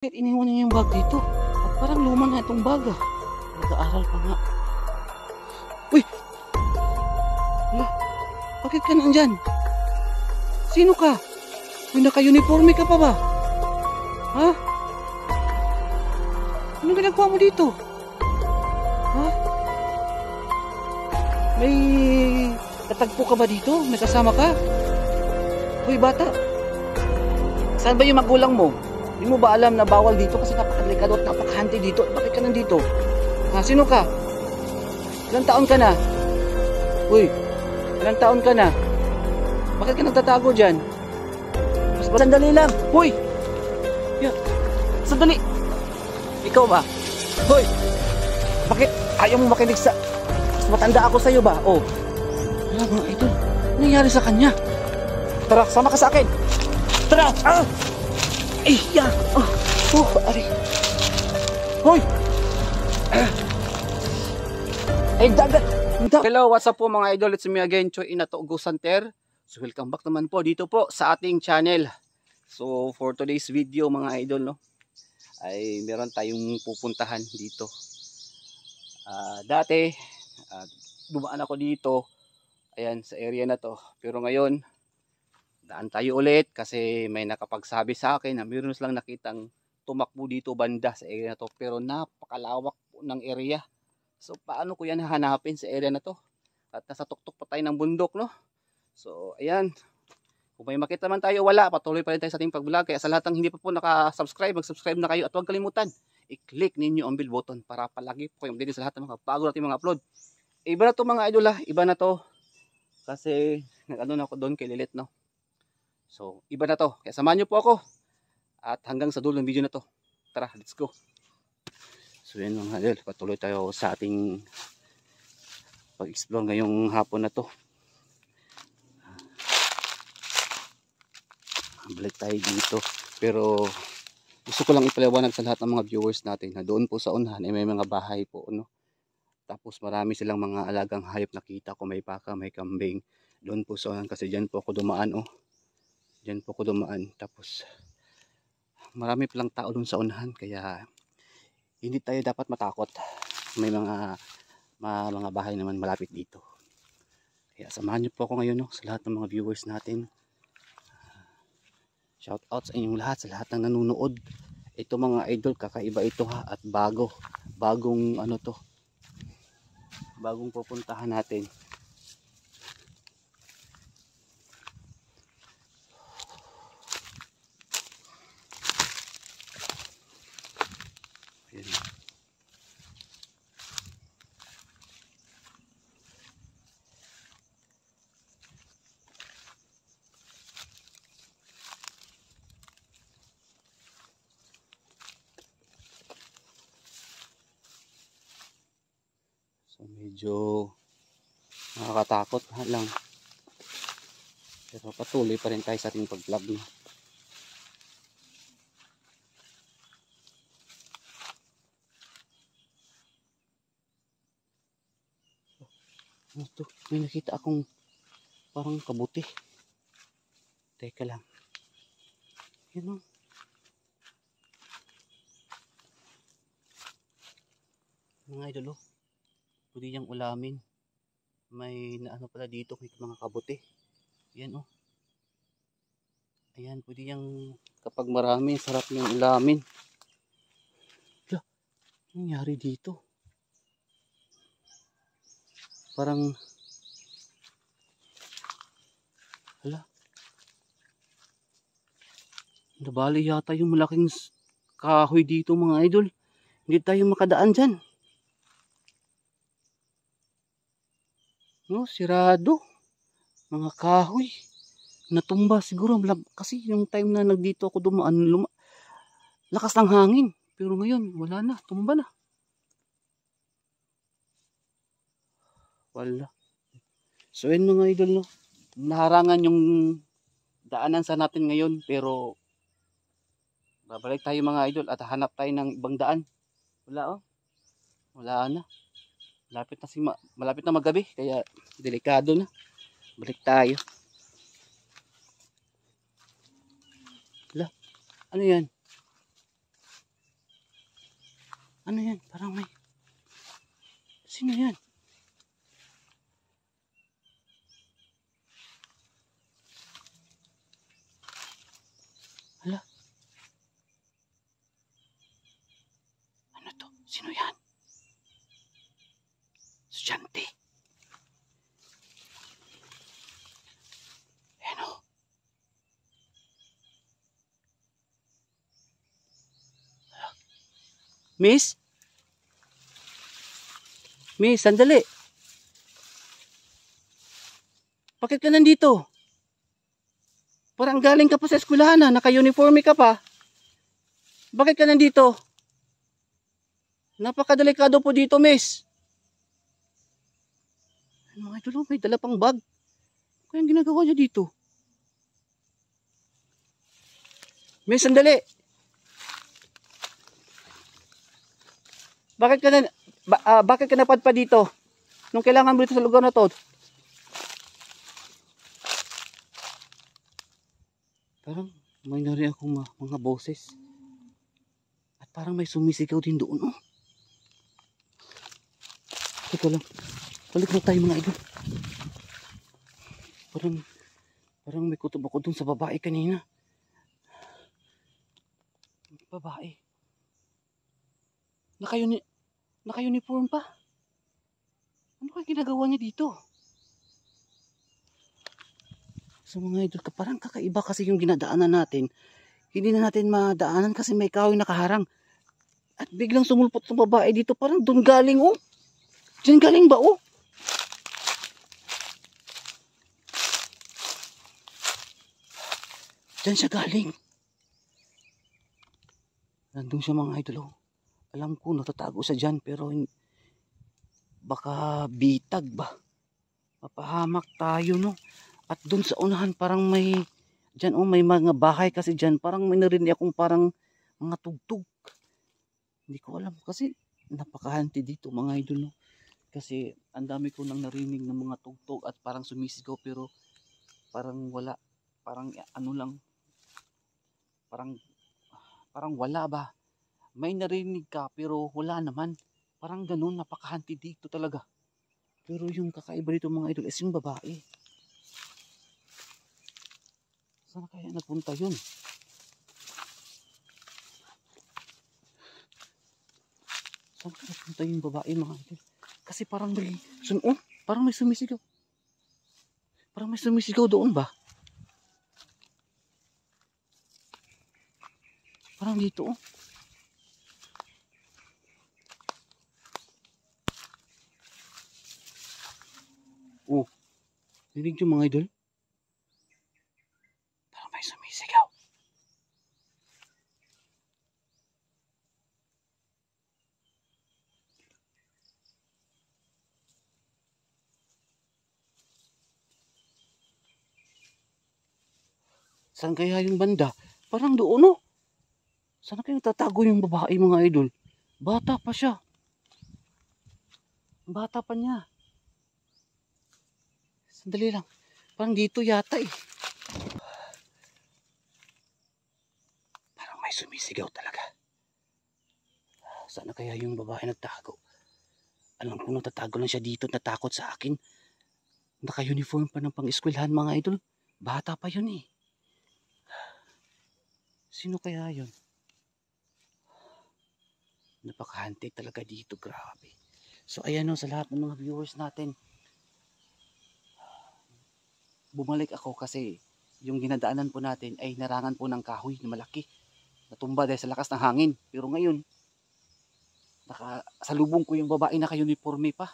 Bakit iniwan niya yung bag dito? At parang luma na itong bag ah. Nag-aaral pa nga. Uy! Hala, bakit ka nandyan? Sino ka? May naka-uniforme ka pa ba? Ha? Anong ginagawa mo dito? Ha? May katagpo ka ba dito? May kasama ka? Hoy bata, saan ba yung magulang mo? Hindi mo ba alam na bawal dito kasi napakadelikado at napakahante dito? Bakit ka nandito? Ha, sino ka? Ilang taon ka na? Uy, ilang taon ka na? Bakit ka nagtatago dyan? Mas sandali lang. Uy! Yeah. Sandali. Ikaw ba? Hoy! Bakit ayaw mo makinig sa... Mas matanda ako sa'yo ba? Oh. Wala mga idol. Ano nangyari sa kanya? Tara, sama ka sa akin. Tara! Ah! Ay, yan! Oh, ari. Hoy! Ay, dagat! Hello, what's up po mga idol? It's me again, Choy Inato Gusanter. So, welcome back naman po dito po sa ating channel. So, for today's video mga idol, no, ay meron tayong pupuntahan dito. Dati, dumaan ako dito, ayan, sa area na to. Pero ngayon, daan tayo ulit kasi may nakapagsabi sa akin na meron silang nakitang tumakbo dito banda sa area na to. Pero napakalawak po ng area. So paano ko yan hahanapin sa area na to? At nasa tuktok pa tayo ng bundok, no? So ayan. Kung may makita man tayo, wala. Patuloy pa rin tayo sa ating pag-vlog. Kaya sa lahat ng hindi pa po nakasubscribe, mag-subscribe na kayo. At huwag kalimutan, i-click ninyo ang bell button para palagi po kayong updated sa lahat ng mga bago natin mga upload. Iba na to mga idol ha. Iba na to. Kasi nag-ano na ako doon kay Lilit, no? So, iba na to. Kaya samahan nyo po ako. At hanggang sa dulo ng video na to. Tara, let's go. So, yun mga idol. Patuloy tayo sa ating pag-explore ngayong hapon na to. Balik tayo dito. Pero, gusto ko lang ipaliwanag sa lahat ng mga viewers natin na doon po sa unahan ay may mga bahay po. No? Tapos marami silang mga alagang hayop nakita ko. May baka, may kambing. Doon po sa unahan kasi dyan po ako dumaan. Oh. Diyan po ako dumaan. Tapos marami palang tao dun sa unahan. Kaya hindi tayo dapat matakot. May mga bahay naman malapit dito. Kaya samahan niyo po ako ngayon, no, sa lahat ng mga viewers natin. Shout out sa inyong lahat. Sa lahat ng nanonood. Ito mga idol. Kakaiba ito ha. At bagong ano to. Bagong pupuntahan natin. So medyo nakakatakot lang. Pero patuloy pa rin tayo sa ating pag-vlog. No? Ano to? May nakita akong parang kabuti. Teka lang. Yan o. Mga idol o. Pwede niyang ulamin. May naano pala dito. May mga kabuti. Yan o. Ayan. Pwede niyang kapag marami. Sarap niyang ulamin. Hala. Ano nangyari dito? Parang hala. Nabali yata yung malaking kahoy dito mga idol. Hindi tayo makadaan dyan. No, sirado. Mga kahoy. Natumba siguro. Kasi yung time na nagdito ako dumaan, lakas ng hangin. Pero ngayon, wala na. Tumba na. Wala. So yun mga idol, no. Naharangan yung daanan sa natin ngayon. Pero babalik tayo mga idol at hanap tayo ng ibang daan. Wala oh. Wala na. Malapit na maggabi. Kaya delikado na. Balik tayo. Wala. Ano yan? Ano yan? Parang may... Sino yan? Hala. Ano to? Sino yan? Estudyante. Ayan o. Miss? Miss, sandali. Bakit ka nandito? Parang galing ka pa sa eskwelahan na, naka-uniforme ka pa. Bakit ka nandito? Napakadelikado po dito, miss. Mga idol, may dala pang bag. Kaya ang ginagawa niya dito? Miss, sandali. Bakit ka napadpa dito? Nung kailangan mo dito sa lugar na to? Parang may narinig akong mga boses. At parang may sumisigaw din doon, oh. Teka lang. Balik na tayo mga idol. Parang may kutob ako dun sa babae kanina. Babae. Naka-uniform pa. Ano kaya ginagawa niya dito? So mga idol, parang kakaiba kasi yung ginadaanan natin. Hindi na natin madaanan kasi may kahoy nakaharang. At biglang sumulpot ng babae dito. Parang doon galing, oh. Diyan galing ba, oh? Diyan siya galing. Nandun siya mga idol, oh. Alam ko natatago siya dyan pero baka bitag ba? Papahamak tayo, no? At dun sa unahan parang may dyan, oh, may mga bahay kasi dyan. Parang may narinig akong parang mga tugtog. Hindi ko alam kasi napakahanti dito mga idol, no? Kasi ang dami ko nang narinig ng mga tugtog at parang sumisigaw pero parang wala. Parang ano lang. Parang wala ba? May narinig ka pero wala naman. Parang ganun, napakahanti dito talaga. Pero yung kakaiba dito mga idol is yung babae. Saan kaya nagpunta yun? Saan kaya nagpunta yung babae mga idol? Kasi parang parang may sumisigaw. Parang may sumisigaw doon ba? Parang dito, oh. Oh, dinig yung mga idol? Parang may sumisigaw. Saan kaya yung banda? Parang doon, oh. Saan kaya tatago yung babae mga idol? Bata pa siya. Bata pa niya. Sandali lang. Parang dito yata, eh. Parang may sumisigaw talaga. Saan kaya yung babae nagtago? Alam ko natatago lang siya dito, natakot sa akin. Naka-uniform pa ng pang-eskwelahan mga idol. Bata pa yun, eh. Sino kaya yun? Napakahante talaga dito, grabe. So ayan, o, sa lahat ng mga viewers natin, bumalik ako kasi yung ginadaanan po natin ay narangan po ng kahoy na malaki. Natumba dahil sa lakas ng hangin. Pero ngayon, nakasalubong ko yung babae naka-uniforme pa.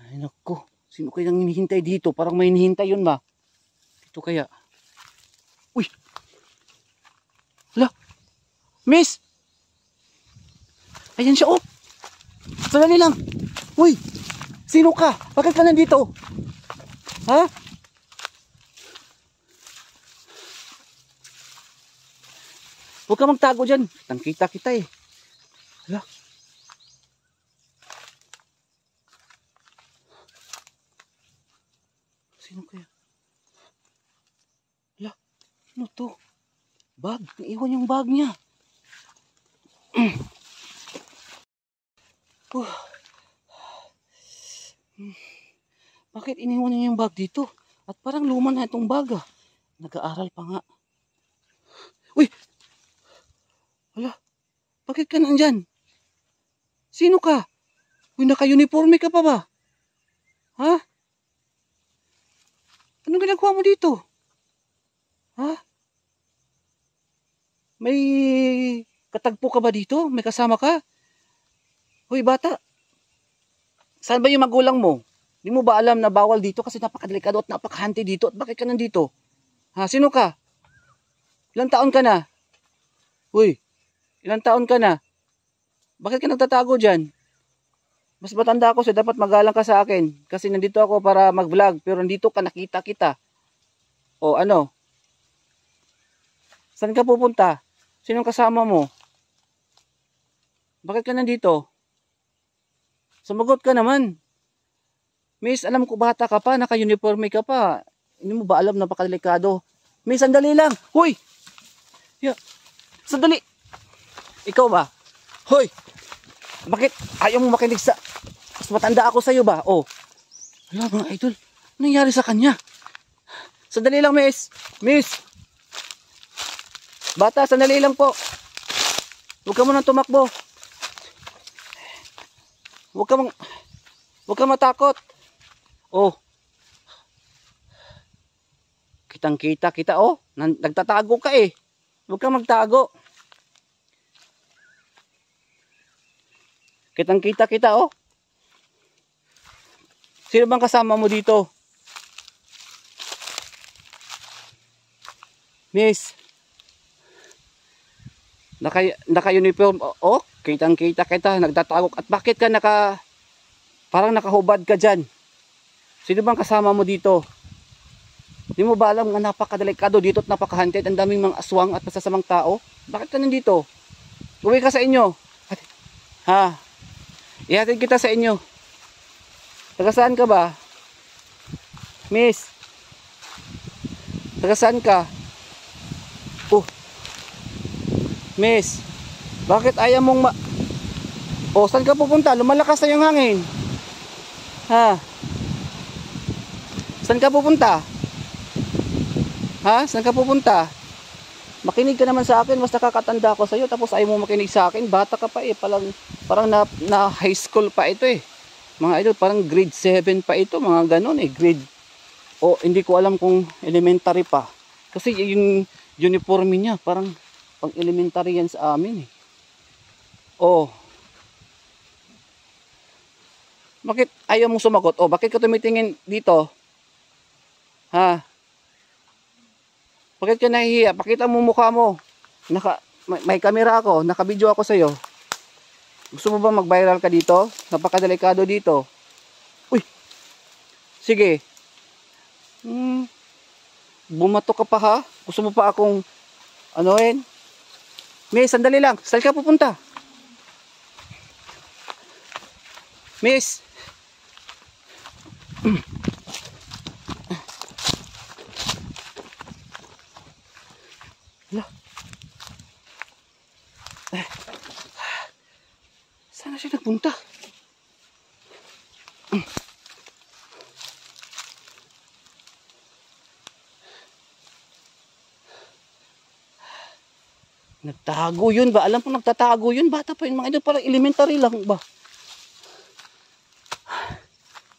Ay nako, sino kayang hinihintay dito? Parang may hinihintay yun ba? Dito kaya? Uy! Hala! Miss! Ayan siya, oh! Sandali lang! Uy! Sino ka? Bakit ka nandito? Ha? Huwag ka magtago dyan. Tangkita kita, eh. Hala! Sino kaya? Hala! Ano to? Bag. Naiwan yung bag niya. Uh, Bakit iniwan niya yung bag dito? At parang luma na itong bag ah. Nag-aaral pa nga. Uy! Hala, bakit ka nandyan? Sino ka? Uy, naka-uniforme ka pa ba? Ha? Anong ginagawa mo dito? Ha? May katagpo ka ba dito? May kasama ka? Hoy bata, saan ba yung magulang mo? Di mo ba alam na bawal dito kasi napakadelikado at napakahante dito? At bakit ka nandito? Ha? Sino ka? Ilang taon ka na? Uy, ilang taon ka na? Bakit ka nagtatago dyan? Mas matanda ako so dapat magalang ka sa akin. Kasi nandito ako para mag-vlog pero nandito ka nakita kita. O ano? Saan ka pupunta? Sinong kasama mo? Bakit ka nandito? Sumagot ka naman. Miss, alam ko bata ka pa, naka-uniforme ka pa. Hindi mo ba alam napakadelikado? Miss, sandali lang. Hoy! Yeah. Sandali. Ikaw ba? Hoy! Bakit ayaw mo makinig sa... Mas matanda ako sa'yo ba? Oh. Hala mga idol, anong nangyari sa kanya? Sandali lang, miss. Miss! Bata, sandali lang po. Huwag ka munang tumakbo. Huwag ka matakot. Oh. Kitang-kita kita, oh. Nagtatago ka eh. Huwag kang magtago. Kitang-kita kita, oh. Sino bang kasama mo dito? Miss. Naka-uniform, oh. Kitang-kita kita, nagtatago. At bakit ka parang nakahubad ka dyan? Sino bang kasama mo dito? Hindi mo ba alam na napakadelikado dito at napakahanted? Ang daming mga aswang at masasamang tao. Bakit ka nandito? Uwi ka sa inyo. Ha? Ihatid kita sa inyo. Taga saan ka ba? Miss. Taga saan ka? Oh. Miss. Bakit ayaw mong Oh, saan ka pupunta? Lumalakas na yung hangin. Ha? Saan ka pupunta? Ha? Saan ka pupunta? Makinig ka naman sa akin, mas nakakatanda ako sa'yo, tapos ayaw mo makinig sa akin, bata ka pa eh, parang na high school pa ito eh. Mga idol, parang grade 7 pa ito, mga ganon eh, grade, hindi ko alam kung elementary pa. Kasi yung uniforme niya, parang pang elementary yan sa amin eh. Oh. Bakit ayaw mong sumagot? Oh, bakit ka tumitingin dito? Ha? Bakit ka nahihiya? Pakita mo mukha mo. May camera ako, naka-video ako sa'yo. Gusto mo ba mag-viral ka dito? Napakadelikado dito. Uy! Sige. Bumato ka pa ha? Gusto mo pa akong anoin? Miss, sandali lang. Saan ka pupunta? Miss! Hala. Saan na siya nagpunta? Nagtago yun ba? Alam ko nagtatago yun. Bata pa yun mga idol. Parang elementary lang ba?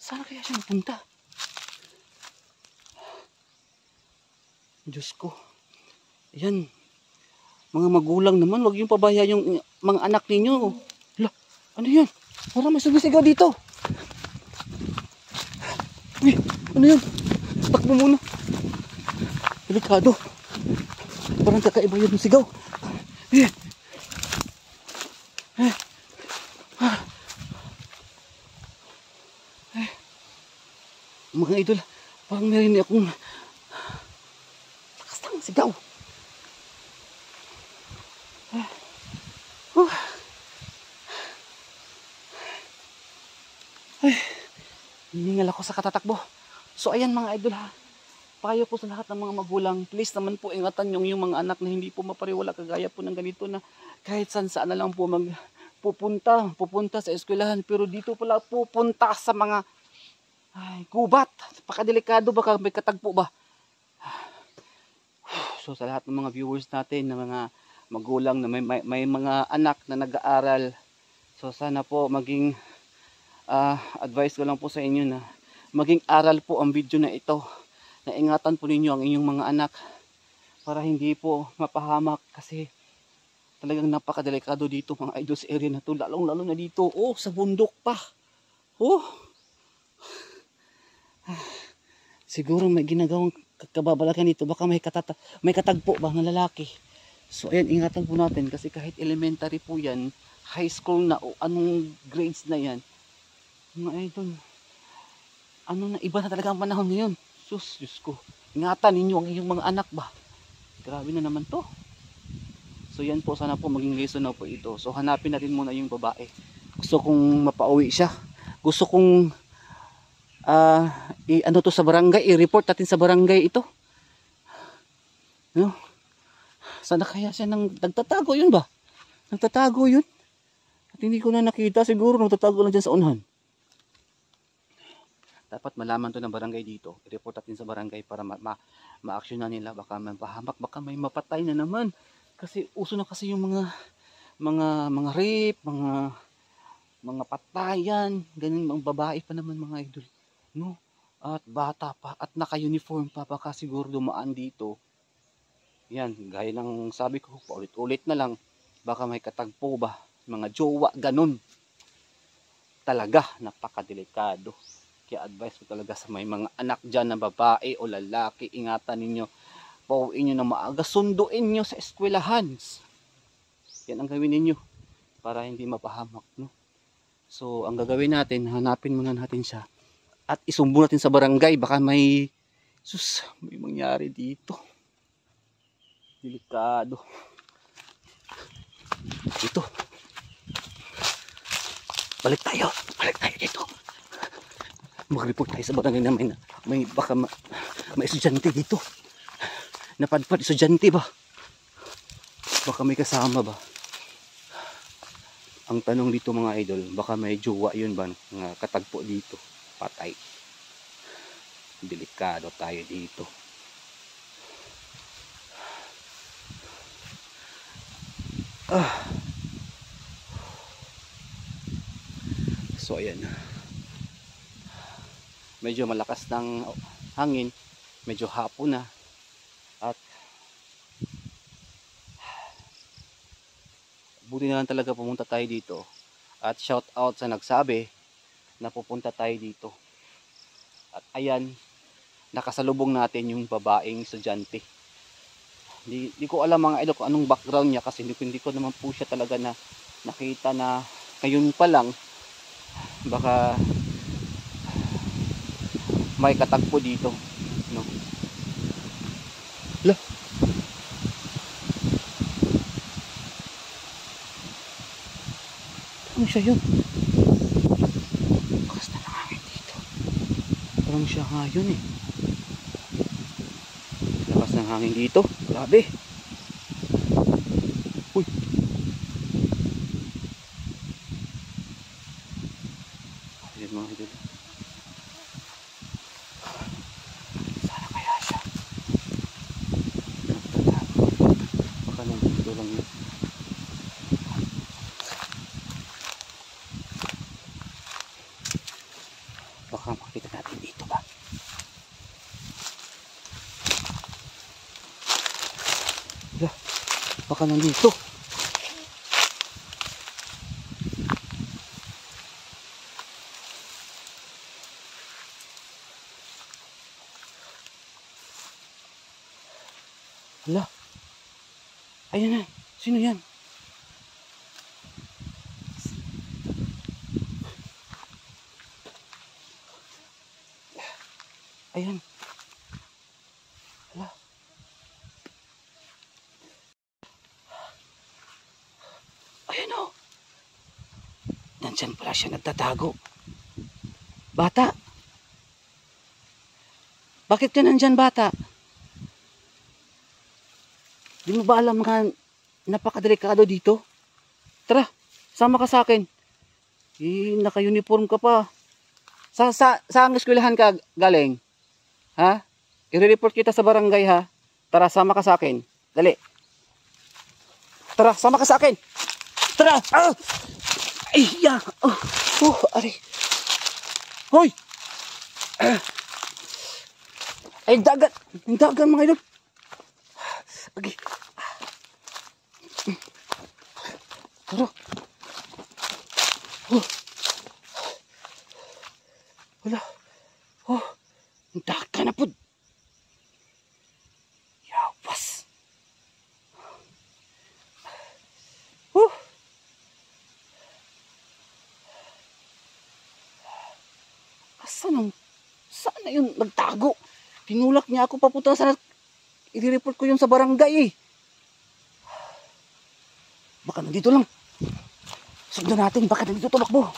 Saan kaya siya nagpunta? Diyos ko. Ayan. Mga magulang naman. Huwag yung pabaya yung mga anak ninyo. Hala, ano yan? Parang may sumisigaw dito. Uy, ano yan? Takbo muna. Delikado. Parang kakaiba yun yung sigaw. Mga idol, parang meron akong lakas ng sigaw. Hiningal ako sa katatakbo. So ayan mga idol ha. Payo ko sa lahat ng mga magulang, please naman po ingatan yung mga anak na hindi po mapariwala kagaya po ng ganito na kahit saan na lang po pupunta sa eskwelahan, pero dito pala pupunta sa mga gubat. Napakadelikado, baka may katagpo ba. So sa lahat ng mga viewers natin, ng mga magulang na may mga anak na nag-aaral, so sana po maging advice ko lang po sa inyo na maging aral po ang video na ito, na ingatan po ninyo ang inyong mga anak para hindi po mapahamak, kasi talagang napakadelikado dito mga idol sa area na to, lalong lalo na dito, sa bundok pa. Siguro may ginagawang kababalakan dito, baka may katagpo ba ng lalaki. So ayan, ingatan po natin, kasi kahit elementary po yan, high school na o anong grades na yan, mga idol, iba na talaga ang panahon ngayon. Diyos ko, ingatan ninyo ang inyong mga anak ba. Grabe na naman to. So yan po, sana po maging lesson na po ito. So hanapin natin muna yung babae. Gusto kong mapauwi siya. Gusto kong to sa barangay, i-report natin sa barangay ito. No? Sana kaya siya nagtatago yun ba? Nagtatago yun? At hindi ko na nakita, siguro nagtatago lang dyan sa unahan. Dapat malaman to ng barangay dito. I-report natin sa barangay para ma-action na nila. Baka may pahamak, baka may mapatay na naman. Kasi uso na kasi yung mga rape, mga patayan, ganun, mga babae pa naman mga idol. No? At bata pa, at naka-uniform pa, baka siguro dumaan dito. Yan, gaya ng sabi ko, paulit-ulit na lang, baka may katagpo ba, mga jowa, ganun. Talaga, napakadelikado. Kaya advice ko talaga sa may mga anak dyan na babae o lalaki, ingatan ninyo, pauwiin nyo na maaga, sunduin nyo sa eskwelahan. Yan ang gawin ninyo para hindi mapahamak, no? So ang gagawin natin, hanapin muna natin siya at isumbo natin sa barangay, baka may mangyari dito. Delikado dito. Balik tayo dito. Mag-report tayo sa barangay na may baka may estudyante dito. Napadpad estudyante ba? Baka may kasama ba? Ang tanong dito mga idol, baka may jowa yun ba nga katagpo dito? Patay. Delikado tayo dito. So ayan. Medyo malakas ng hangin, medyo hapon na, at buti na lang talaga pumunta tayo dito, at shout out sa nagsabi na pupunta tayo dito. At ayan, nakasalubong natin yung babaeng estudyante. Di ko alam mga idol kung anong background niya, kasi hindi ko naman po siya talaga na nakita na ngayon pa lang. Baka may katagpo dito, no? Lah, ano siya yun? Lakas na ng hangin dito. Parang siya nga yun eh. Lakas ng hangin dito, grabe. Uy, ayan mga idol. Baka makita natin dito ba? Baka nandito. Hala. Ayan na. Sino yan? Ayan. Hala. Ayan o. Nandyan pala siya nagtatago. Bata. Bakit ka nandyan, bata? Di mo ba alam mga napakadelikado dito? Tara, sama ka sa akin. Naka-uniform ka pa. Saan eskwelahan ka galing? Ha? I-report kita sa barangay ha. Tara, sama ka sa akin. Dali. Tara, sama ka sa akin. Tara! Ah! Ay, ya! Ari. Hoy! Ay, dagat! Ang dagat mga idol. Okay. Tara. Wala. Ang dagat na po. Yawas. Saan na yun nagtago? Tinulak niya ako papunta sa i-report ko yun sa barangay eh. Baka nandito lang. Sundan natin, baka nandito tumakbo.